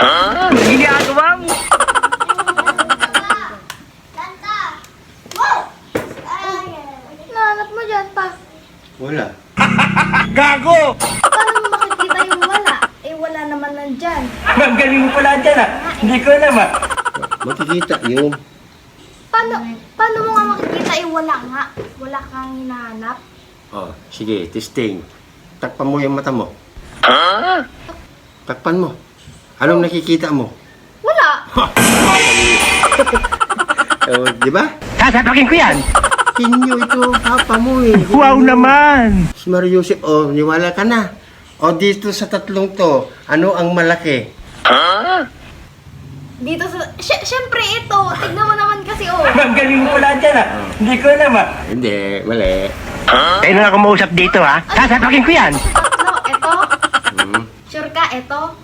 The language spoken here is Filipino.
Ginagawa mo. Nahanap mo dyan pa. Wala. Gago! Paano mo makikita yung wala? Eh, wala naman nandyan. Ma'am, galing mo pala dyan ah. Hindi ko alam ah. Makikita yun. Paano mo nga makikita yung wala nga? Wala kang hinahanap? Oh, sige, testing. Takpan mo yung mata mo. Takpan mo. Anong nakikita mo? Wala. Oh, di ba? Sasapakin ko yan. Inyo ito, papa mo eh. Wow naman. Si Mario Jose, oh, niwala ka na. O dito sa tatlong to, ano ang malaki? Dito sa... Siyempre ito. Tignan mo naman kasi oh. Ma'am, galing mo pala dyan ah. Hindi ko alam ah. Hindi, mali. Tayo na nga kumausap dito ha. Sasapakin ko yan. Tatlo. Ito. Hmm. Sure ka? Ito.